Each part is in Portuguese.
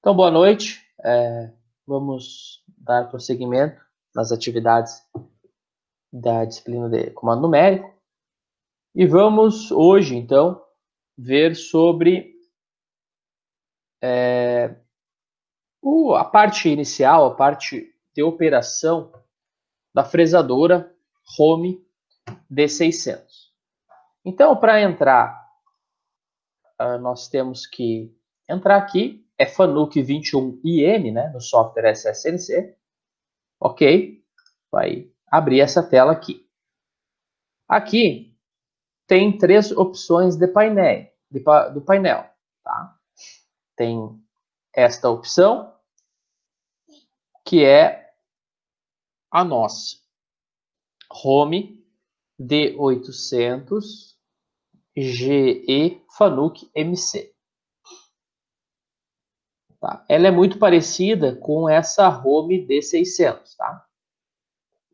Então, boa noite. Vamos dar prosseguimento nas atividades da disciplina de comando numérico. E vamos hoje, então, ver sobre a parte inicial, a parte de operação da fresadora Home D600. Então, para entrar, nós temos que entrar aqui, é Fanuc 21IM, né, no software SSNC. Ok, vai abrir essa tela aqui. Aqui tem três opções de painel, do painel. Tá? Tem esta opção, que é a nossa Home D800 GE Fanuc MC. Tá? Ela é muito parecida com essa Home D600, tá?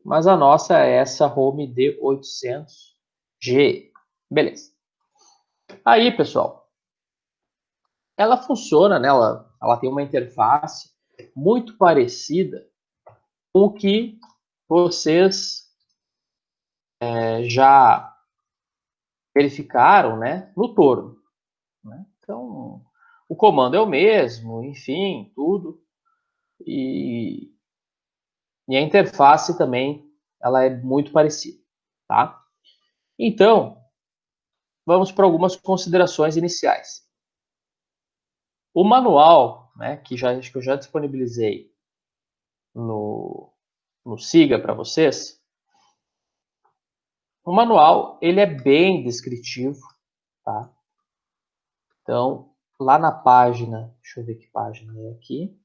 Mas a nossa é essa Home D800 GE. Beleza. Aí, pessoal, ela funciona, né? Ela tem uma interface muito parecida com o que vocês já verificaram, né, no torno. Né? Então, o comando é o mesmo, enfim, tudo. E a interface também, ela é muito parecida, tá? Então, vamos para algumas considerações iniciais. O manual, né, que eu já disponibilizei no Siga para vocês, o manual ele é bem descritivo, tá? Então, lá na página, deixa eu ver que página é aqui,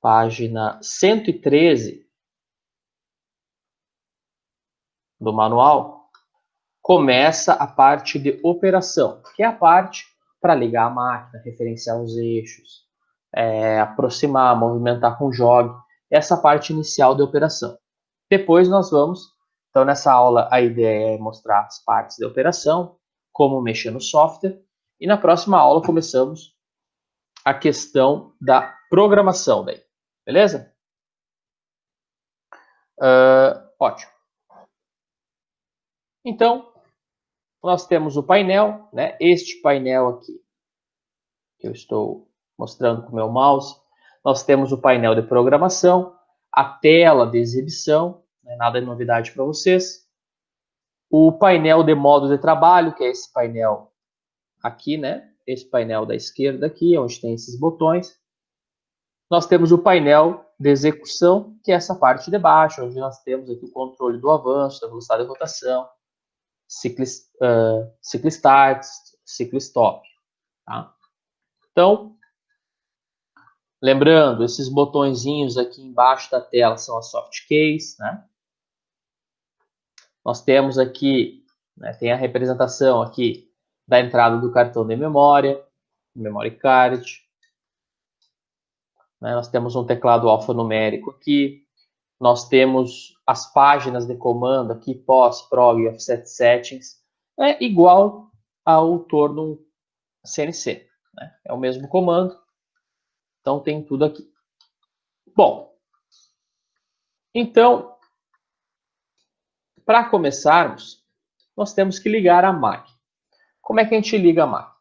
página 113 do manual, começa a parte de operação, que é a parte para ligar a máquina, referenciar os eixos, aproximar, movimentar com jog, essa parte inicial de operação. Depois nós vamos, então nessa aula a ideia é mostrar as partes de operação, como mexer no software, e na próxima aula começamos a questão da programação daí, beleza? Ótimo. Então, nós temos o painel, né? Este painel aqui, que eu estou mostrando com o meu mouse, nós temos o painel de programação, a tela de exibição, né? Nada de novidade para vocês, o painel de modo de trabalho, que é esse painel aqui, né? Esse painel da esquerda aqui, onde tem esses botões. Nós temos o painel de execução, que é essa parte de baixo, onde nós temos aqui o controle do avanço, da velocidade de rotação, ciclo start, ciclo stop. Tá? Então, lembrando, esses botõezinhos aqui embaixo da tela são as soft keys, né? Nós temos aqui, né, tem a representação aqui da entrada do cartão de memória, memory card. Né? Nós temos um teclado alfanumérico aqui. Nós temos as páginas de comando aqui, pos, prog, offset settings. É igual ao torno CNC. Né? É o mesmo comando. Então, tem tudo aqui. Bom, então, para começarmos, nós temos que ligar a máquina. Como é que a gente liga a máquina?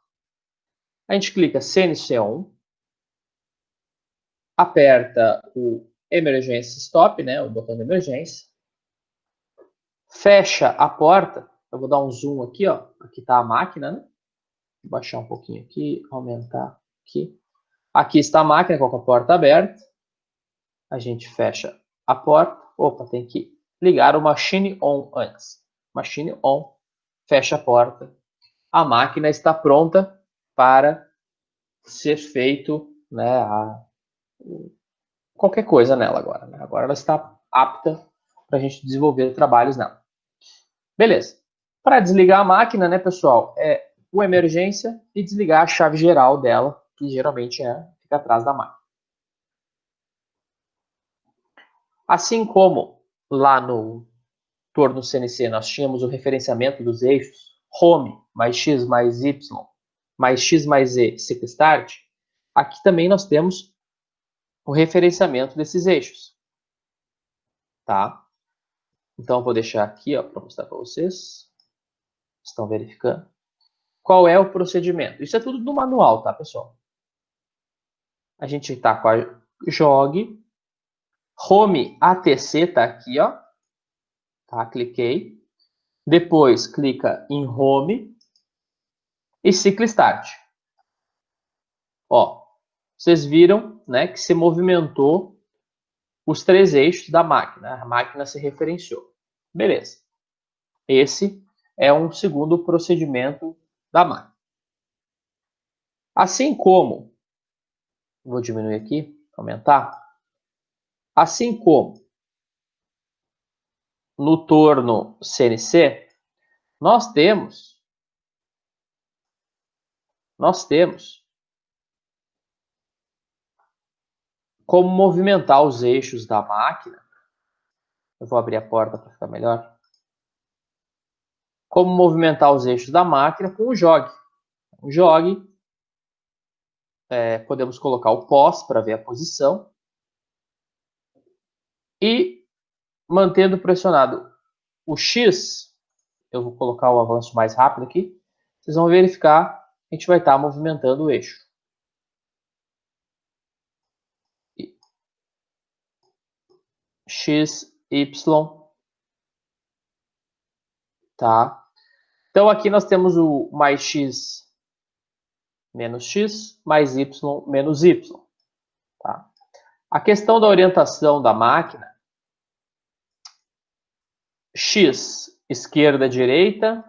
A gente clica CNC on, aperta o Emergency Stop, né, o botão de emergência, fecha a porta. Eu vou dar um zoom aqui, ó. Aqui está a máquina, né? Vou baixar um pouquinho aqui, aumentar aqui. Aqui está a máquina com a porta aberta. A gente fecha a porta. Opa, tem que ligar o Machine On antes. Machine On, fecha a porta. A máquina está pronta para ser feito, né, qualquer coisa nela agora. Né? Agora ela está apta para a gente desenvolver trabalhos nela. Beleza. Para desligar a máquina, né, pessoal, é o emergência e desligar a chave geral dela, que geralmente fica atrás da máquina. Assim como lá no torno CNC nós tínhamos o referenciamento dos eixos, Home mais X mais Y mais X mais Z, ciclo start, aqui também nós temos o referenciamento desses eixos. Tá? Então, eu vou deixar aqui para mostrar para vocês. Estão verificando. Qual é o procedimento? Isso é tudo no manual, tá, pessoal? A gente está com a jog. Home ATC está aqui, ó. Tá? Cliquei. Depois, clica em Home e cicla Start. Ó, vocês viram, né, que se movimentou os 3 eixos da máquina. A máquina se referenciou. Beleza. Esse é um segundo procedimento da máquina. Assim como, vou diminuir aqui, aumentar. Assim como no torno CNC, nós temos como movimentar os eixos da máquina. Eu vou abrir a porta para ficar melhor. Como movimentar os eixos da máquina com o jog. O jog, podemos colocar o pós para ver a posição. E mantendo pressionado o X, eu vou colocar o avanço mais rápido aqui, vocês vão verificar que a gente vai estar movimentando o eixo. X, Y, tá? Então aqui nós temos o mais X menos X, mais Y menos Y, tá? A questão da orientação da máquina, X, esquerda, direita,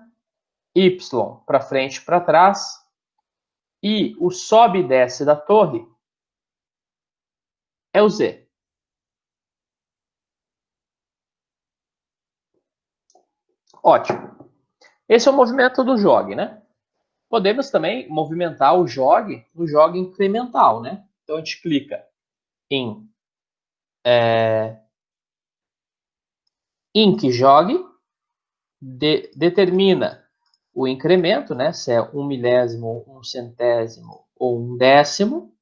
Y, para frente e para trás, e o sobe e desce da torre é o Z. Ótimo. Esse é o movimento do jog, né? Podemos também movimentar o jog no jog incremental, né? Então a gente clica em Inc Jog, determina o incremento, né? Se é 1 milésimo, 1 centésimo ou 1 décimo,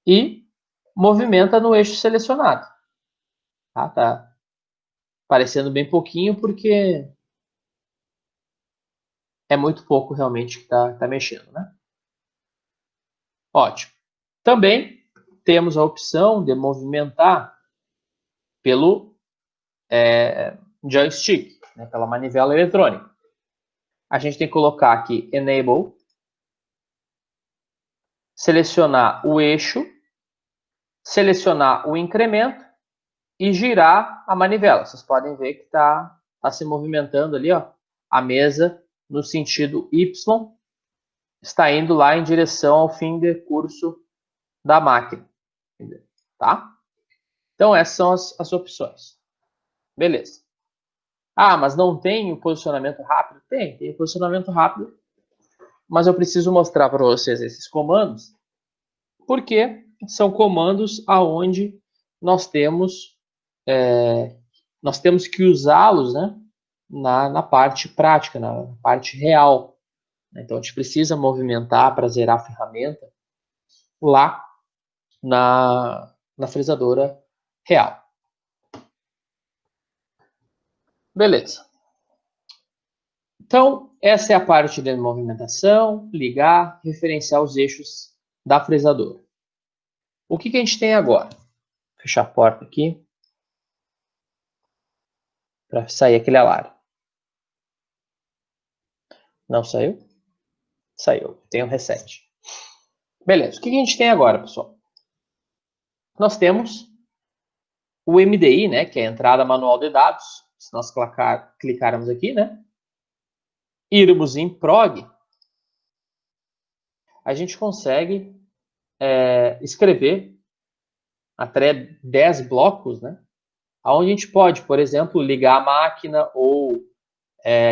e movimenta no eixo selecionado. Tá parecendo bem pouquinho porque é muito pouco realmente que tá mexendo, né? Ótimo. Também temos a opção de movimentar pelo joystick, né, pela manivela eletrônica. A gente tem que colocar aqui Enable, selecionar o eixo, selecionar o incremento e girar a manivela. Vocês podem ver que está se movimentando ali, ó, a mesa no sentido Y, está indo lá em direção ao fim de curso da máquina. Tá? Então, essas são as opções. Beleza. Ah, mas não tem o posicionamento rápido? Tem posicionamento rápido, mas eu preciso mostrar para vocês esses comandos, porque são comandos aonde nós temos que usá-los, né, na parte prática, na parte real. Então, a gente precisa movimentar para zerar a ferramenta lá na fresadora real. Beleza. Então, essa é a parte de movimentação, ligar, referenciar os eixos da fresadora. O que a gente tem agora? Vou fechar a porta aqui para sair aquele alarme. Não saiu? Saiu. Tem um reset. Beleza. O que a gente tem agora, pessoal? Nós temos o MDI, né, que é a entrada manual de dados. Se nós clicarmos aqui, né, irmos em prog, a gente consegue escrever até 10 blocos, né, onde a gente pode, por exemplo, ligar a máquina ou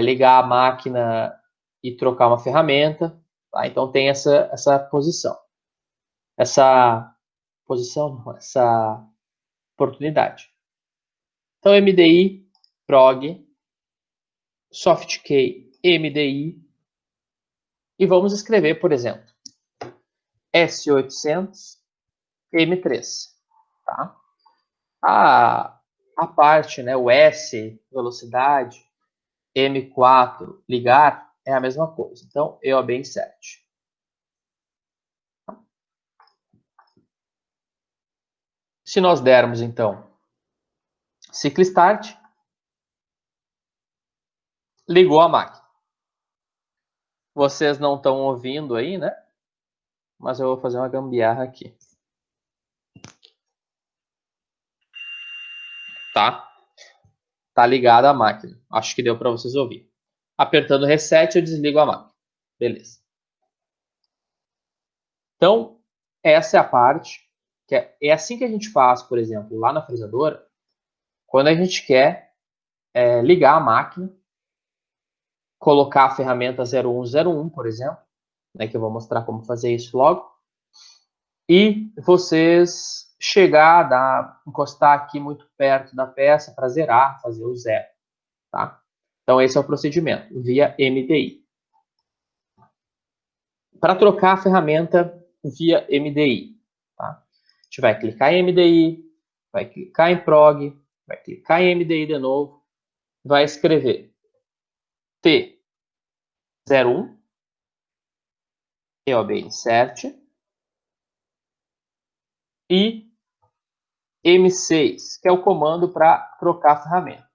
ligar a máquina e trocar uma ferramenta. Tá? Então, tem essa posição. Essa oportunidade. Então, MDI, prog, softkey, MDI. E vamos escrever, por exemplo, S800 M3, tá? A parte, né, o S, velocidade, M4, ligar, é a mesma coisa. Então, EOB insert. Se nós dermos, então, ciclo start, ligou a máquina. Vocês não estão ouvindo aí, né? Mas eu vou fazer uma gambiarra aqui. Tá? Tá ligada a máquina. Acho que deu para vocês ouvir. Apertando reset, eu desligo a máquina. Beleza. Então, essa é a parte que é assim que a gente faz, por exemplo, lá na fresadora, quando a gente quer ligar a máquina, colocar a ferramenta 0101, por exemplo, né, que eu vou mostrar como fazer isso logo, e vocês chegar, encostar aqui muito perto da peça para zerar, fazer o zero, tá? Então esse é o procedimento, via MDI. Para trocar a ferramenta via MDI, tá? A gente vai clicar em MDI, vai clicar em prog, vai clicar em MDI de novo, vai escrever T01, EOB insert, e M6, que é o comando para trocar a ferramenta.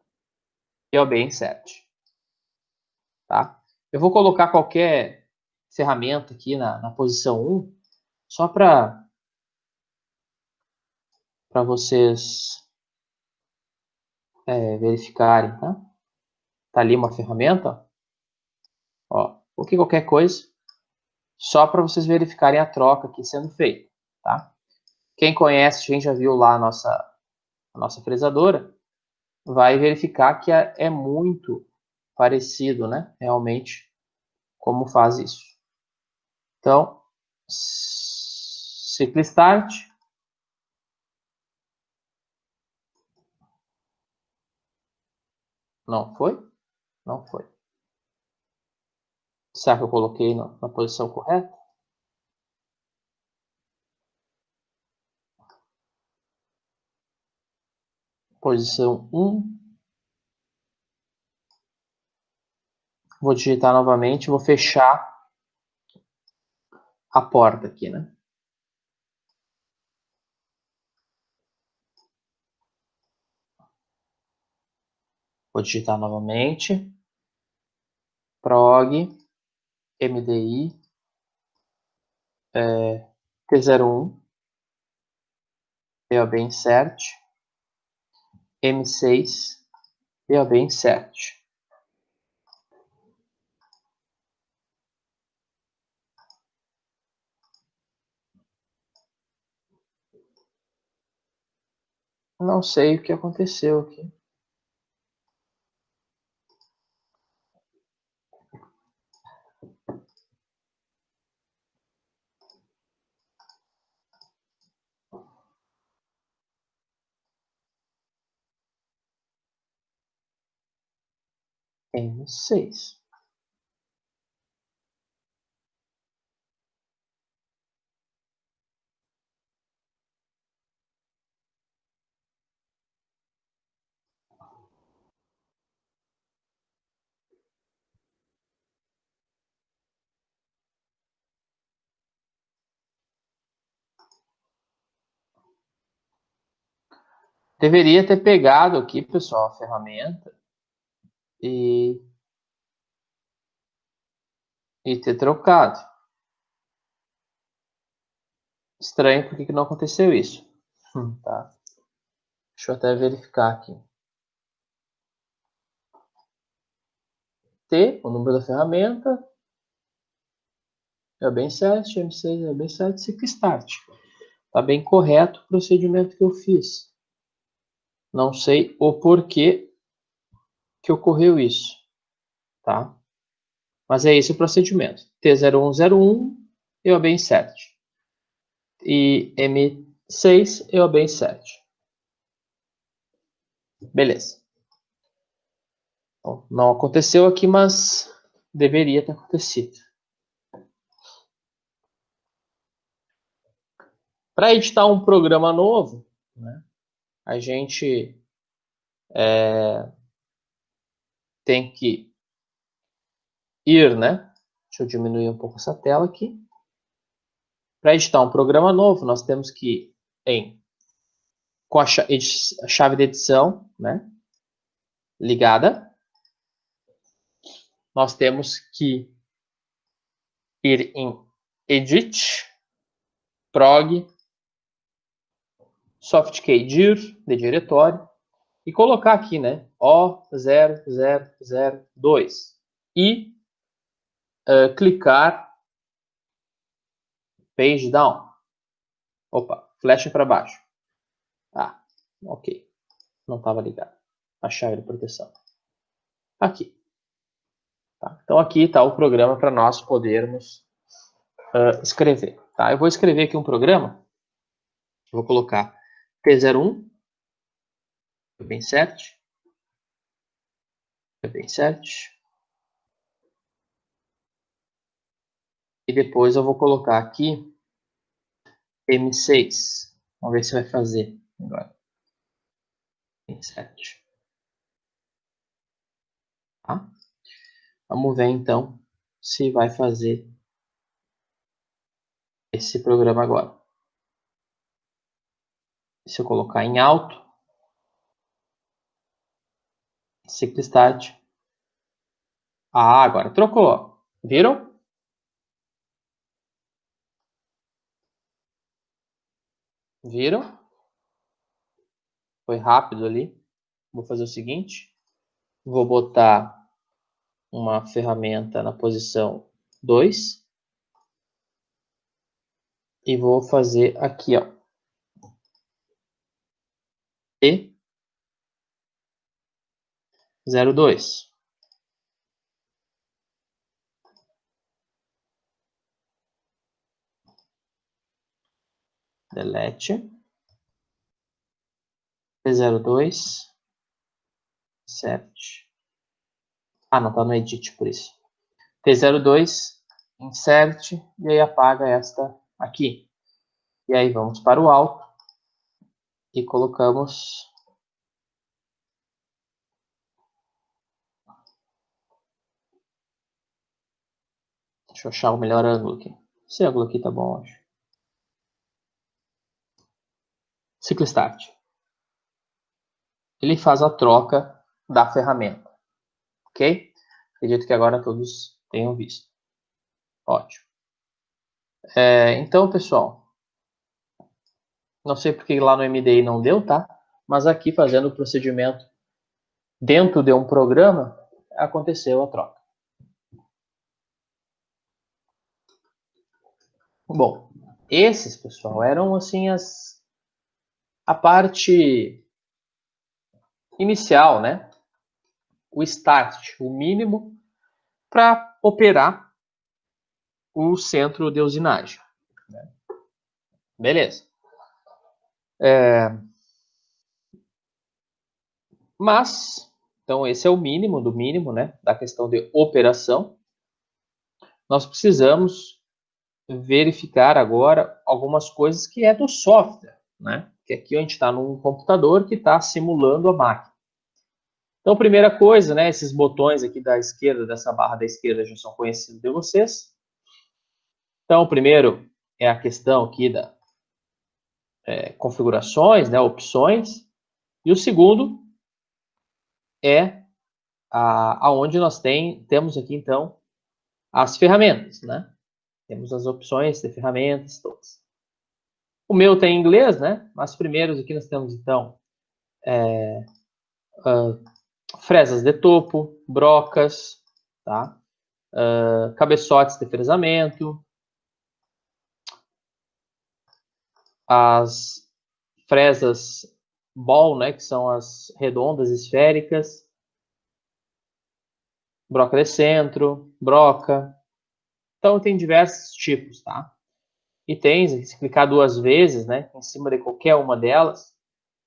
EOB insert. Tá? Eu vou colocar qualquer ferramenta aqui na posição 1, só para vocês verificarem. Tá? Tá ali uma ferramenta. Ó, coloquei qualquer coisa, só para vocês verificarem a troca aqui sendo feita. Tá? Quem conhece, quem já viu lá a nossa fresadora, vai verificar que é muito parecido, né? Realmente, como faz isso. Então, ciclo start. Não foi? Não foi. Será que eu coloquei na posição correta? Posição 1. Vou digitar novamente, vou fechar a porta aqui, né? Vou digitar novamente. Prog, MDI, T01, EOB insert, M6, EOB insert. Não sei o que aconteceu aqui. M6. Deveria ter pegado aqui, pessoal, a ferramenta e ter trocado. Estranho porque que não aconteceu isso. Tá. Deixa eu até verificar aqui. T, o número da ferramenta, é bem 7, M6 é bem 7, ciclo start. Tá bem correto o procedimento que eu fiz. Não sei o porquê que ocorreu isso, tá? Mas é esse o procedimento. T0101, eu bem 7. E M6, eu bem 7. Beleza. Bom, não aconteceu aqui, mas deveria ter acontecido. Para editar um programa novo, né, a gente tem que ir, né? Deixa eu diminuir um pouco essa tela aqui. Para editar um programa novo, nós temos que ir com a chave de edição, né, ligada. Nós temos que ir em Edit, Prog, Softkedir, de diretório, e colocar aqui, né, O0002 e clicar Page Down. Opa, flecha para baixo. Ah, ok. Não estava ligado. A chave de proteção. Aqui. Tá? Então aqui está o programa para nós podermos escrever. Tá? Eu vou escrever aqui um programa. Vou colocar T01, bem certo. Bem certo. E depois eu vou colocar aqui M6. Vamos ver se vai fazer agora. Bem certo. Tá? Vamos ver então se vai fazer esse programa agora. Se eu colocar em alto, ciclo start. Ah, agora trocou. Viram? Viram? Foi rápido ali. Vou fazer o seguinte. Vou botar uma ferramenta na posição 2. E vou fazer aqui, ó. T02. Delete. T02. Set. Ah, não, tá no edit por isso. T02, insert, e aí apaga esta aqui. E aí vamos para o alto e colocamos... Deixa eu achar o melhor ângulo aqui. Esse ângulo aqui tá bom, acho. Ciclo Start. Ele faz a troca da ferramenta. Ok? Acredito que agora todos tenham visto. Ótimo. Então, pessoal, não sei porque lá no MDI não deu, tá? Mas aqui, fazendo o procedimento dentro de um programa, aconteceu a troca. Bom, esses, pessoal, eram assim a parte inicial, né? O start, o mínimo para operar o centro de usinagem. Né? Beleza. Mas, então esse é o mínimo do mínimo, né? Da questão de operação. Nós precisamos verificar agora algumas coisas que é do software, né? Que aqui a gente está num computador que está simulando a máquina. Então, primeira coisa, né? Esses botões aqui da esquerda, dessa barra da esquerda, já são conhecidos de vocês. Então, o primeiro é a questão aqui da configurações, né? Opções. E o segundo é aonde nós temos aqui, então, as ferramentas, né? Temos as opções de ferramentas todas. O meu tem em inglês, né? Mas primeiros aqui nós temos, então, fresas de topo, brocas, tá? Cabeçotes de fresamento, as fresas ball, né? Que são as redondas, esféricas, broca de centro, broca. Então, tem diversos tipos, tá? E tem, se clicar duas vezes, né, em cima de qualquer uma delas,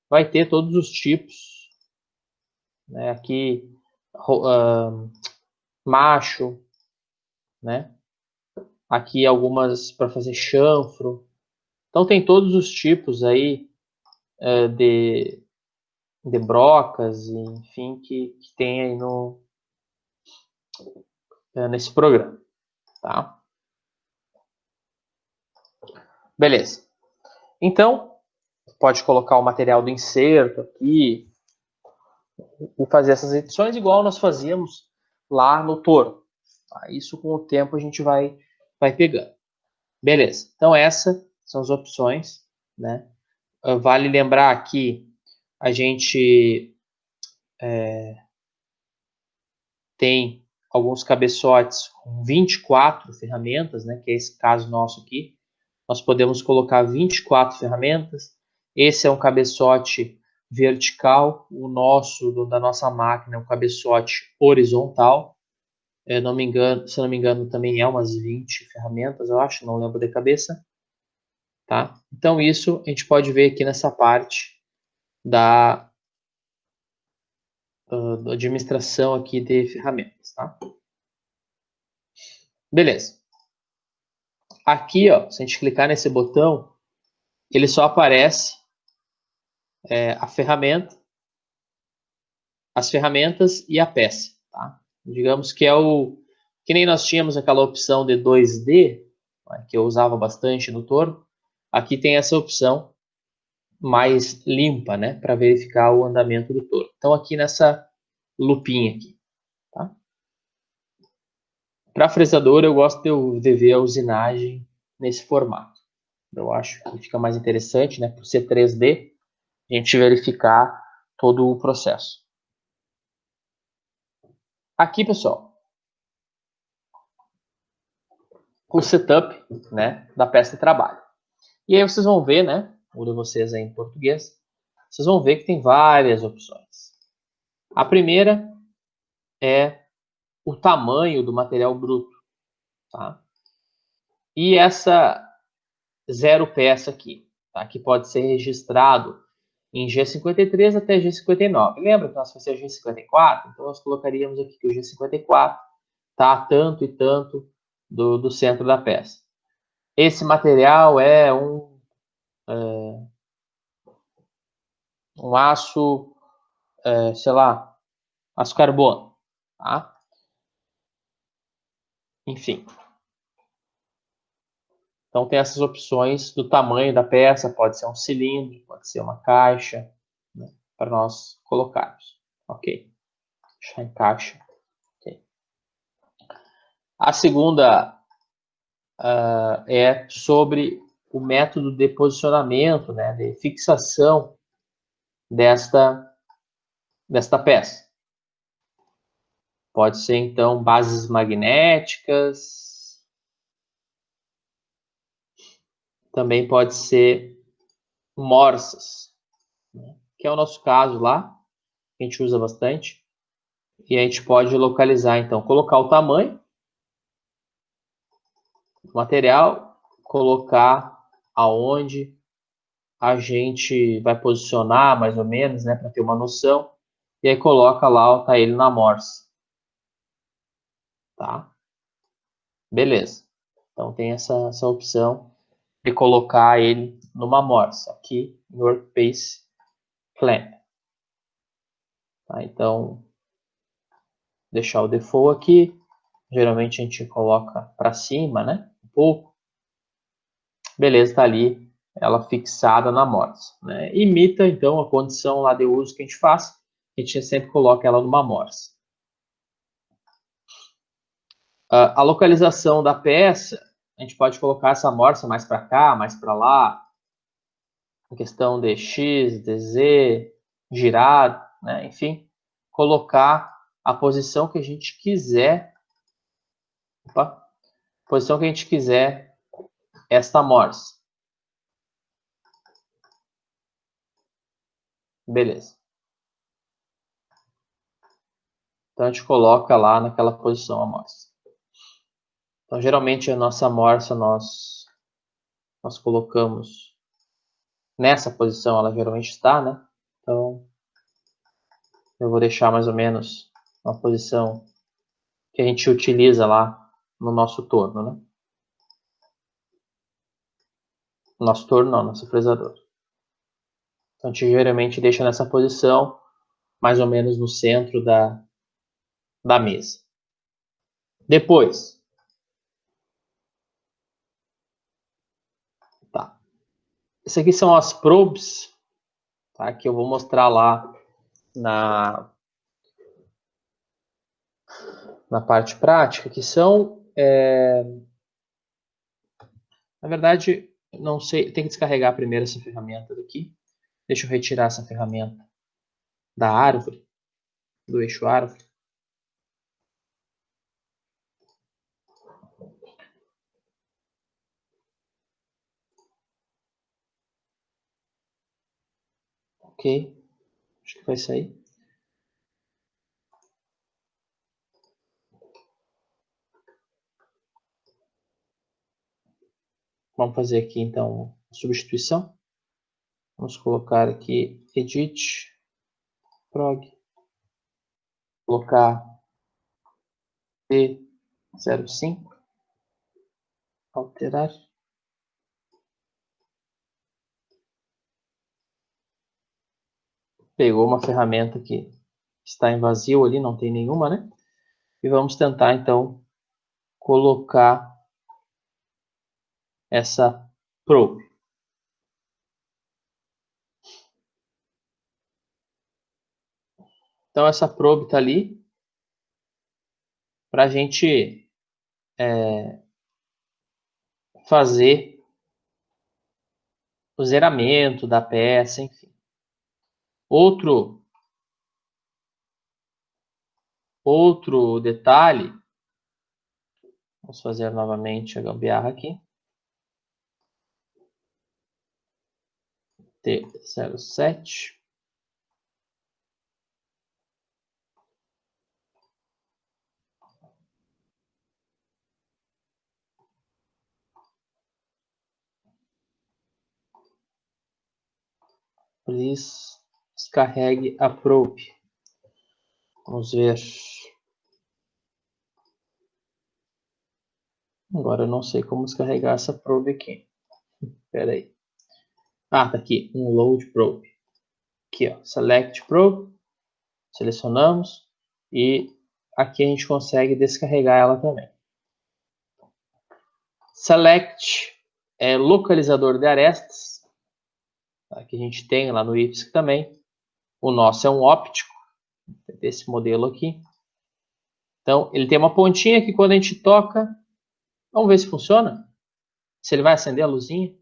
vai ter todos os tipos, né, aqui, macho, né, aqui algumas para fazer chanfro, Então tem todos os tipos aí de brocas, enfim, que tem aí nesse programa, tá? Beleza. Então, pode colocar o material do inserto aqui e fazer essas edições igual nós fazíamos lá no Toro. Tá? Isso com o tempo a gente vai pegando. Beleza. Então essas são as opções, né? Vale lembrar que a gente tem alguns cabeçotes com 24 ferramentas, né? Que é esse caso nosso aqui. Nós podemos colocar 24 ferramentas. Esse é um cabeçote vertical, o nosso, da nossa máquina, é um cabeçote horizontal. Não me engano, se não me engano, também é umas 20 ferramentas, eu acho, não lembro de cabeça. Tá? Então, isso a gente pode ver aqui nessa parte da administração aqui de ferramentas. Tá? Beleza. Aqui, ó, se a gente clicar nesse botão, ele só aparece a ferramenta, as ferramentas e a peça. Tá? Digamos que é que nem nós tínhamos aquela opção de 2D, né, que eu usava bastante no Toro. Aqui tem essa opção mais limpa, né, para verificar o andamento do Toro. Então aqui nessa lupinha aqui, tá? Para fresador eu gosto de ver a usinagem nesse formato. Eu acho que fica mais interessante, né, por ser 3D, a gente verificar todo o processo. Aqui, pessoal, o setup, né, da peça de trabalho. E aí vocês vão ver, né, o de vocês aí em português, vocês vão ver que tem várias opções. A primeira é o tamanho do material bruto, tá? E essa zero peça aqui, tá? Que pode ser registrado em G53 até G59. Lembra que nós fazemos G54? Então nós colocaríamos aqui que o G54 está a tanto e tanto do centro da peça. Esse material é um aço, sei lá, aço carbono, tá? Enfim. Então tem essas opções do tamanho da peça, pode ser um cilindro, pode ser uma caixa, né, para nós colocarmos. Ok. Deixar em caixa. Okay. A segunda é sobre o método de posicionamento, né, de fixação desta peça. Pode ser, então, bases magnéticas. Também pode ser morsas, né, que é o nosso caso lá, que a gente usa bastante. E a gente pode localizar, então, colocar o tamanho do material, colocar aonde a gente vai posicionar, mais ou menos, né, para ter uma noção. E aí coloca lá, tá ele na morsa. Tá? Beleza. Então tem essa opção de colocar ele numa morsa, aqui no Workspace Clamp. Tá? Então, deixar o default aqui. Geralmente a gente coloca para cima, né? Um pouco. Beleza, tá ali ela fixada na morsa. Né? Imita, então, a condição lá de uso que a gente faz. A gente sempre coloca ela numa morsa. A localização da peça, a gente pode colocar essa morsa mais para cá, mais para lá, em questão de X, de Z, girar, né? Enfim, colocar a posição que a gente quiser, posição que a gente quiser esta morsa. Beleza. Então a gente coloca lá naquela posição a morsa. Então geralmente a nossa morsa nós colocamos nessa posição, ela geralmente está, né? Então eu vou deixar mais ou menos uma posição que a gente utiliza lá no nosso torno, né? Nosso torno não, nosso fresador. Então, a gente geralmente deixa nessa posição, mais ou menos no centro da mesa. Depois, tá. Isso aqui são as probes, tá? Que eu vou mostrar lá na parte prática, que são, na verdade, não sei, tem que descarregar primeiro essa ferramenta daqui. Deixa eu retirar essa ferramenta da árvore, do eixo árvore. Ok, acho que vai sair. Vamos fazer aqui então a substituição. Vamos colocar aqui edit prog, colocar P05, alterar. Pegou uma ferramenta que está em vazio ali, não tem nenhuma, né? E vamos tentar então colocar essa probe. Então essa probe está ali para a gente fazer o zeramento da peça, enfim. Outro detalhe, vamos fazer novamente a gambiarra aqui. T07. Please descarregue a probe. Vamos ver. Agora eu não sei como descarregar essa probe aqui. Espera aí. Ah, tá aqui. Um load probe. Aqui, ó. Select probe. Selecionamos. E aqui a gente consegue descarregar ela também. Select é localizador de arestas. Tá? Que a gente tem lá no IFSC também. O nosso é um óptico. Desse modelo aqui. Então, ele tem uma pontinha que quando a gente toca, vamos ver se funciona. Se ele vai acender a luzinha.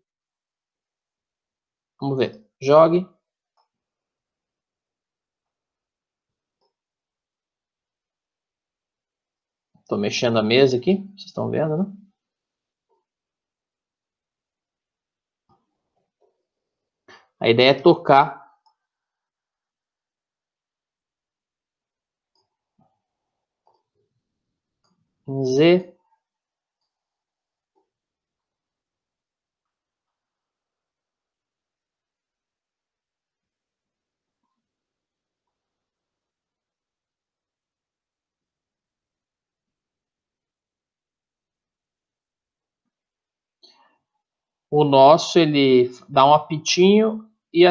Vamos ver. Jogue. Estou mexendo a mesa aqui. Vocês estão vendo, né? A ideia é tocar. Em Z. O nosso, ele dá um apitinho e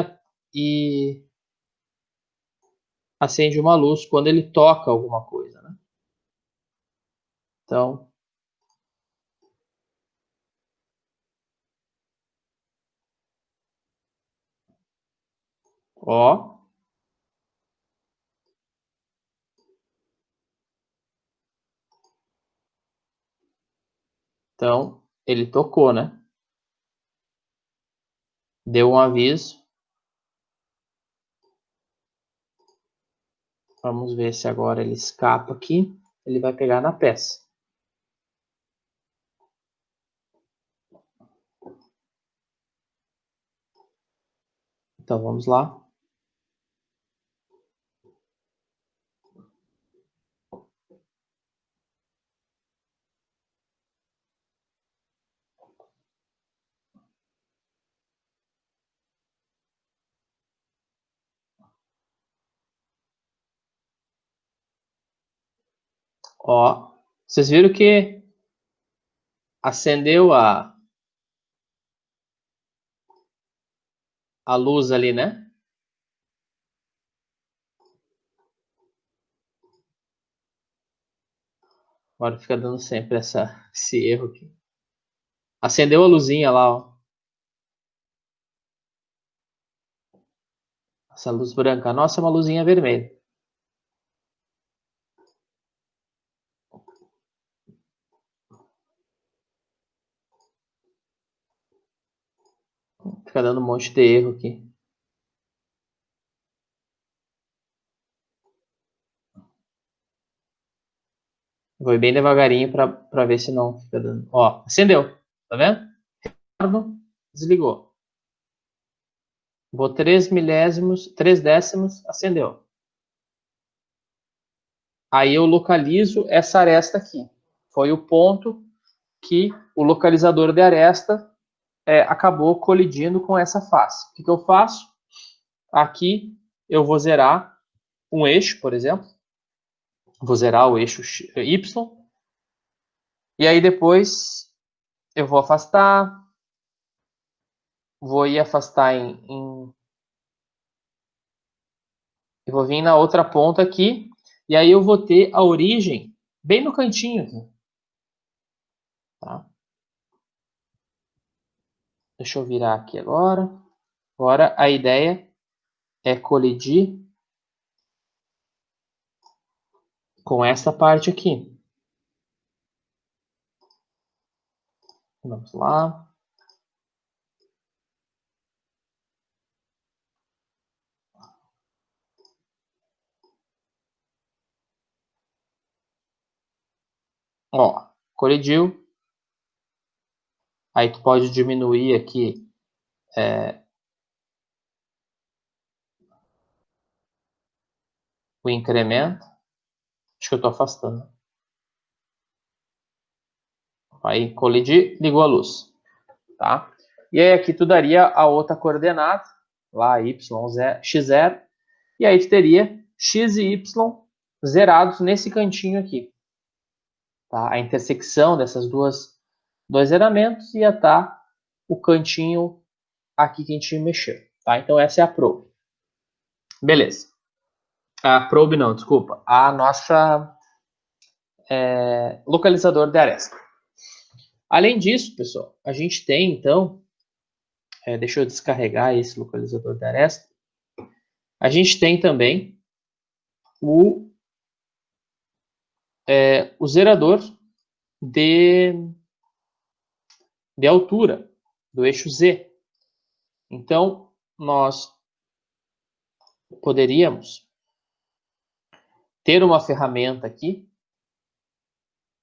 acende uma luz quando ele toca alguma coisa, né? Então, ó. Então, ele tocou, né? Deu um aviso. Vamos ver se agora ele escapa aqui. Ele vai pegar na peça. Então, vamos lá. Ó, vocês viram que acendeu a luz ali, né? Agora fica dando sempre esse erro aqui. Acendeu a luzinha lá, ó. Essa luz branca. Nossa, é uma luzinha vermelha. Fica dando um monte de erro aqui. Vou ir bem devagarinho para ver se não fica dando. Ó, acendeu. Tá vendo? Desligou. Vou 3 milésimos, 3 décimos, acendeu. Aí eu localizo essa aresta aqui. Foi o ponto que o localizador de aresta acabou colidindo com essa face. O que eu faço? Aqui eu vou zerar um eixo, por exemplo. Vou zerar o eixo Y. E aí depois eu vou afastar. Vou ir afastar eu vou vir na outra ponta aqui. E aí eu vou ter a origem bem no cantinho aqui. Tá? Deixa eu virar aqui agora. Agora a ideia é colidir com essa parte aqui. Vamos lá. Ó, colidiu. Aí tu pode diminuir aqui o incremento. Acho que eu estou afastando. Aí colidir, ligou a luz. Tá? E aí aqui tu daria a outra coordenada, lá y, x0. E aí tu teria x e y zerados nesse cantinho aqui. Tá? A intersecção dessas dois zeramentos ia estar o cantinho aqui que a gente mexeu. Tá? Então essa é a probe. Beleza. A probe não, desculpa. A nossa localizador de aresta. Além disso, pessoal, a gente tem, então, deixa eu descarregar esse localizador de aresta. A gente tem também o zerador de altura do eixo Z. Então, nós poderíamos ter uma ferramenta aqui.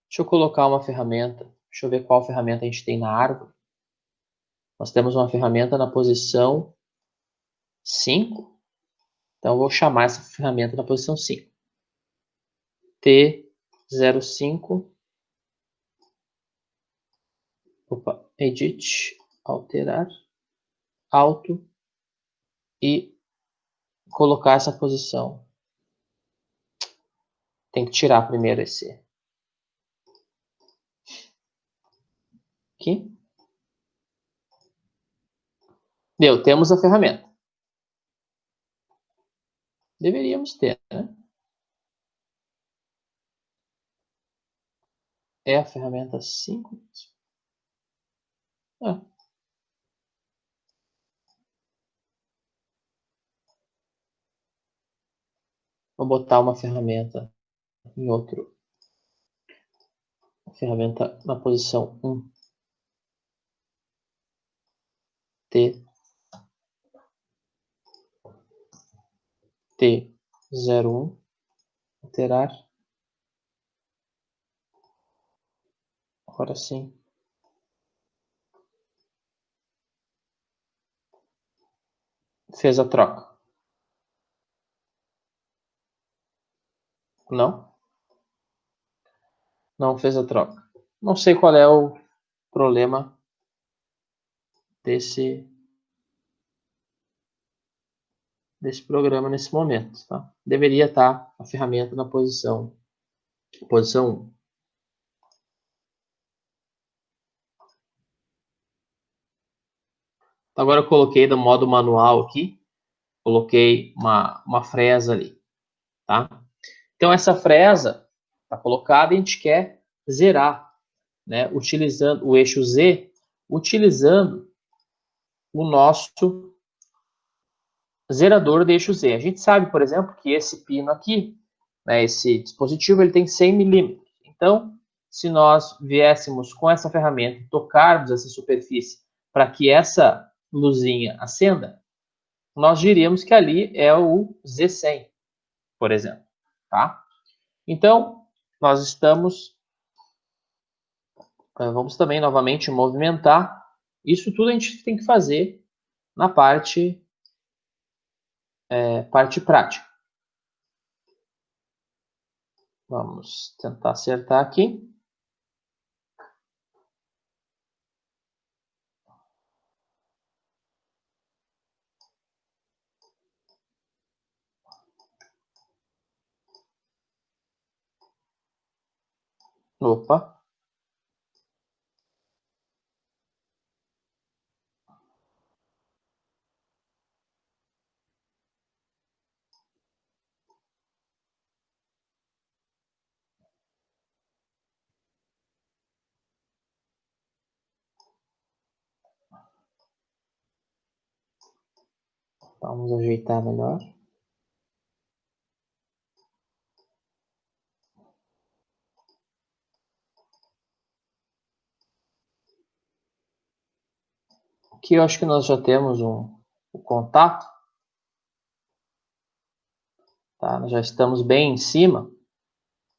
Deixa eu colocar uma ferramenta. Deixa eu ver qual ferramenta a gente tem na árvore. Nós temos uma ferramenta na posição 5. Então, eu vou chamar essa ferramenta na posição 5. T05. Opa, edit, alterar, alto e colocar essa posição. Tem que tirar primeiro esse aqui. Deu, temos a ferramenta. Deveríamos ter, né? É a ferramenta 5. Ah. Vou botar uma ferramenta em outro. Ferramenta na posição 1. T. T01. Alterar. Agora sim. Fez a troca. Não? Não fez a troca. Não sei qual é o problema desse programa nesse momento. Tá? Deveria estar a ferramenta na posição 1. Agora eu coloquei no modo manual aqui, coloquei uma fresa ali, tá? Então essa fresa está colocada e a gente quer zerar, né? Utilizando o eixo Z, utilizando o nosso zerador de eixo Z. A gente sabe, por exemplo, que esse pino aqui, né, esse dispositivo, ele tem 100 milímetros. Então, se nós viéssemos com essa ferramenta e tocarmos essa superfície para que essa luzinha acenda, nós diríamos que ali é o Z100, por exemplo, tá? Então, nós estamos, vamos também novamente movimentar. Isso tudo a gente tem que fazer na parte prática. Vamos tentar acertar aqui. Opa. Vamos ajeitar melhor. Aqui eu acho que nós já temos o contato. Tá? Nós já estamos bem em cima.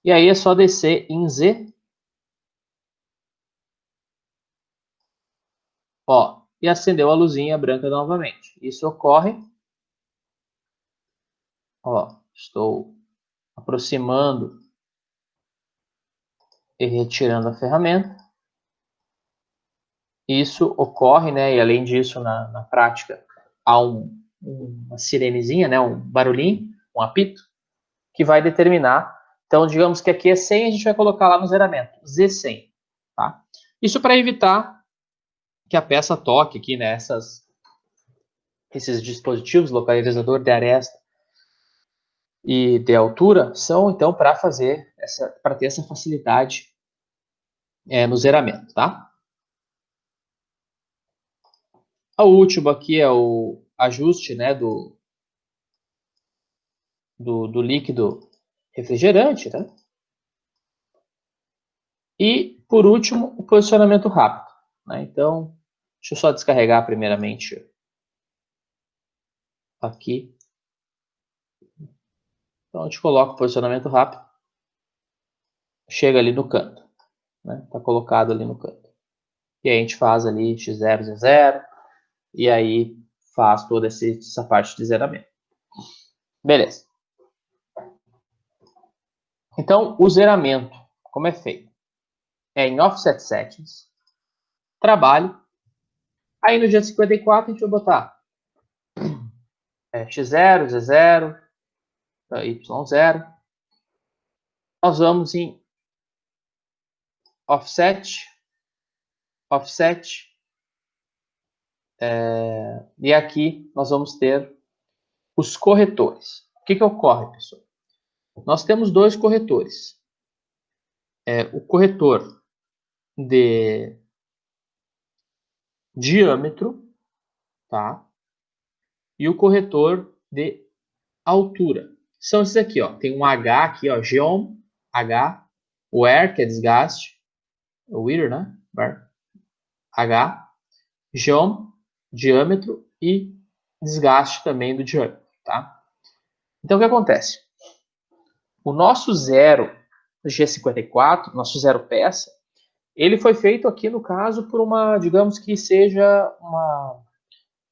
E aí é só descer em Z. Ó, e acendeu a luzinha branca novamente. Isso ocorre. Ó, estou aproximando e retirando a ferramenta. Isso ocorre, né? E além disso, na prática, há uma sirenezinha, né? Um barulhinho, um apito, que vai determinar. Então, digamos que aqui é 100, a gente vai colocar lá no zeramento, Z100. Tá? Isso para evitar que a peça toque aqui, né? Esses dispositivos, localizador de aresta e de altura, são então para ter essa facilidade no zeramento, tá? O último aqui é o ajuste, né, do líquido refrigerante, né? E, por último, o posicionamento rápido, né? Então, deixa eu só descarregar primeiramente aqui. Então, a gente coloca o posicionamento rápido, chega ali no canto, né? Tá colocado ali no canto. E aí a gente faz ali X0, Z0, e aí faz toda essa parte de zeramento. Beleza. Então, o zeramento, como é feito? É em Offset Settings, Trabalho. Aí no dia 54 a gente vai botar X0, Z0, Y0. Nós vamos em Offset, e aqui nós vamos ter os corretores. O que ocorre, pessoal? Nós temos dois corretores. O corretor de diâmetro, tá? E o corretor de altura. São esses aqui, ó. Tem um H aqui, ó, Geom, H, o Wear, que é desgaste, o Wear, né? H, Geom, diâmetro e desgaste também do diâmetro, tá? Então, o que acontece? O nosso zero G54, nosso zero peça, ele foi feito aqui, no caso, por uma, digamos que seja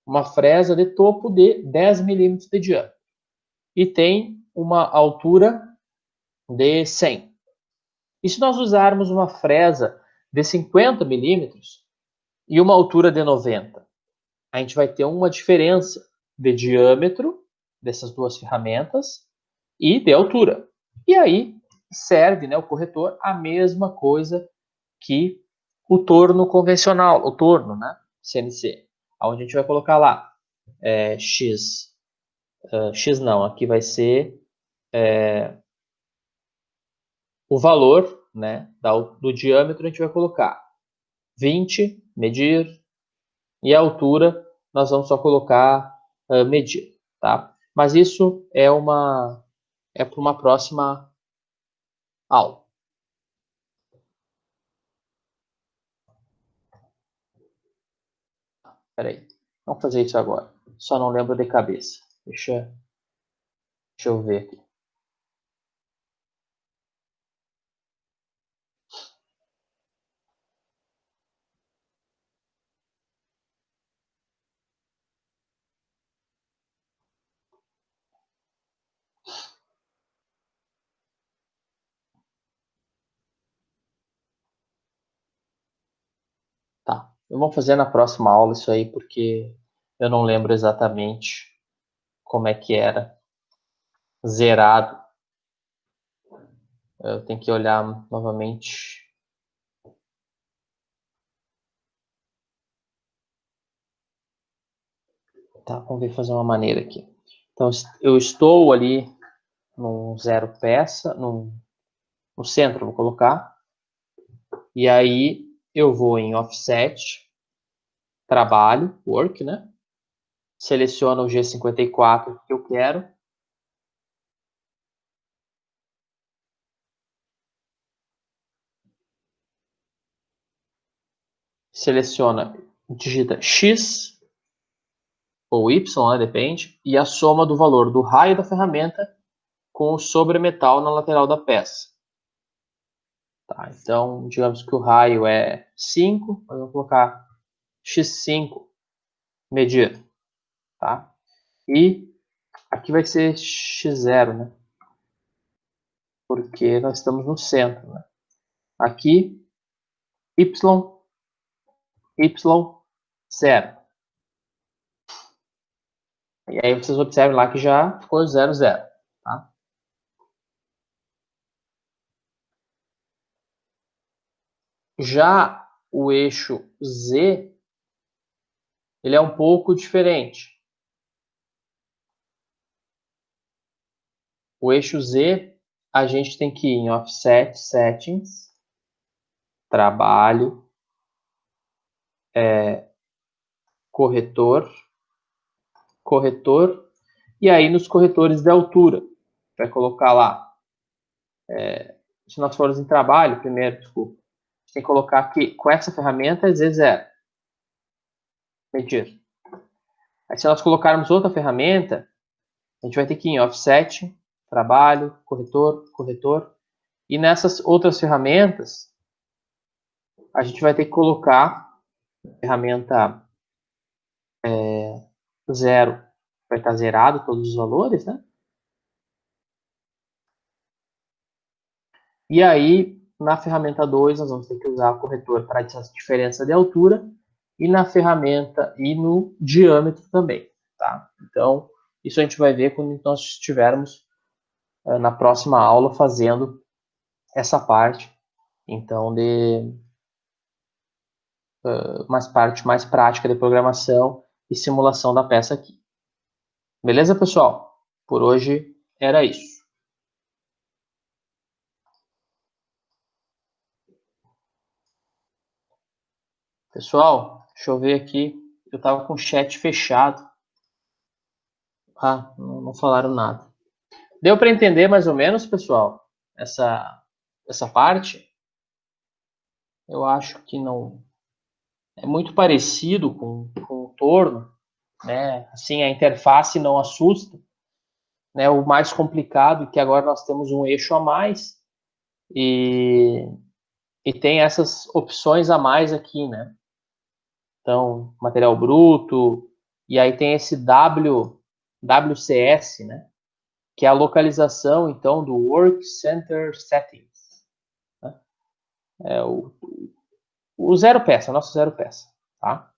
uma fresa de topo de 10 milímetros de diâmetro. E tem uma altura de 100. E se nós usarmos uma fresa de 50 milímetros e uma altura de 90, a gente vai ter uma diferença de diâmetro dessas duas ferramentas e de altura. E aí serve, né, o corretor a mesma coisa que o torno convencional, o torno, né, CNC. onde a gente vai colocar lá x, x não, aqui vai ser o valor, né, do diâmetro, a gente vai colocar 20, medir, e a altura nós vamos só colocar medir, tá? Mas isso é para uma próxima aula. Peraí, vamos fazer isso agora. Só não lembro de cabeça. Deixa eu ver aqui. Tá, eu vou fazer na próxima aula isso aí, porque eu não lembro exatamente como é que era zerado. Eu tenho que olhar novamente. Tá, vamos ver fazer uma maneira aqui. Então, eu estou ali no zero peça, no centro, vou colocar. E aí eu vou em offset, trabalho, work, né? Seleciono o G54 que eu quero. Seleciona, digita X ou Y, né, depende, e a soma do valor do raio da ferramenta com o sobremetal na lateral da peça. Tá, então, digamos que o raio é 5, eu vou colocar x5, medir. Tá? E aqui vai ser x0, né? Porque nós estamos no centro. Né? Aqui, y, y0. E aí vocês observem lá que já ficou 0, 0. Tá? Já o eixo Z, ele é um pouco diferente. O eixo Z, a gente tem que ir em Offset Settings, Trabalho, Corretor, Corretor, e aí nos corretores de altura. Vai colocar lá, se nós formos em Trabalho, primeiro, desculpa, a gente tem que colocar aqui, com essa ferramenta, é Z0, medir. Aí se nós colocarmos outra ferramenta, a gente vai ter que ir em Offset, Trabalho, Corretor, Corretor, e nessas outras ferramentas, a gente vai ter que colocar a ferramenta 0, vai estar zerado todos os valores, né? E aí, na ferramenta 2, nós vamos ter que usar o corretor para essa diferença de altura, e na ferramenta e no diâmetro também, tá? Então, isso a gente vai ver quando nós estivermos na próxima aula fazendo essa parte, então, de uma parte mais prática de programação e simulação da peça aqui. Beleza, pessoal? Por hoje era isso. Pessoal, deixa eu ver aqui. Eu estava com o chat fechado. Ah, não falaram nada. Deu para entender mais ou menos, pessoal? Essa parte? Eu acho que não. É muito parecido com o torno, né? Assim, a interface não assusta, né? O mais complicado é que agora nós temos um eixo a mais e tem essas opções a mais aqui, né? Então, material bruto, e aí tem esse WCS, né? Que é a localização, então, do Work Center Settings. Né? É o zero peça, nosso zero peça, tá?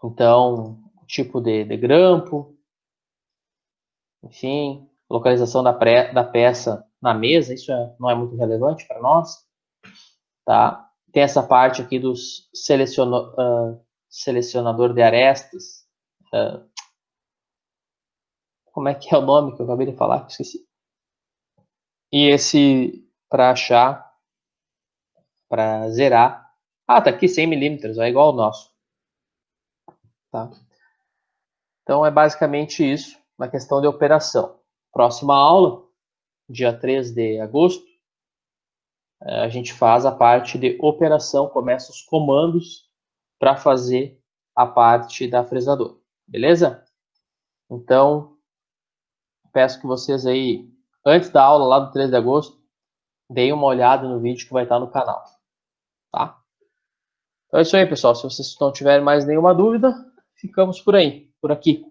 Então, tipo de grampo, enfim, localização da peça na mesa, isso não é muito relevante para nós, tá? Tem essa parte aqui dos selecionador de arestas. Como é que é o nome que eu acabei de falar? Que esqueci. E esse para achar, para zerar. Ah, tá aqui 100 milímetros, é igual ao nosso. Tá? Então é basicamente isso, uma questão de operação. Próxima aula, dia 3 de agosto, a gente faz a parte de operação, começa os comandos para fazer a parte da fresadora, beleza? Então, peço que vocês aí, antes da aula lá do 3 de agosto, deem uma olhada no vídeo que vai estar no canal, tá? Então é isso aí, pessoal. Se vocês não tiverem mais nenhuma dúvida, ficamos por aí, por aqui.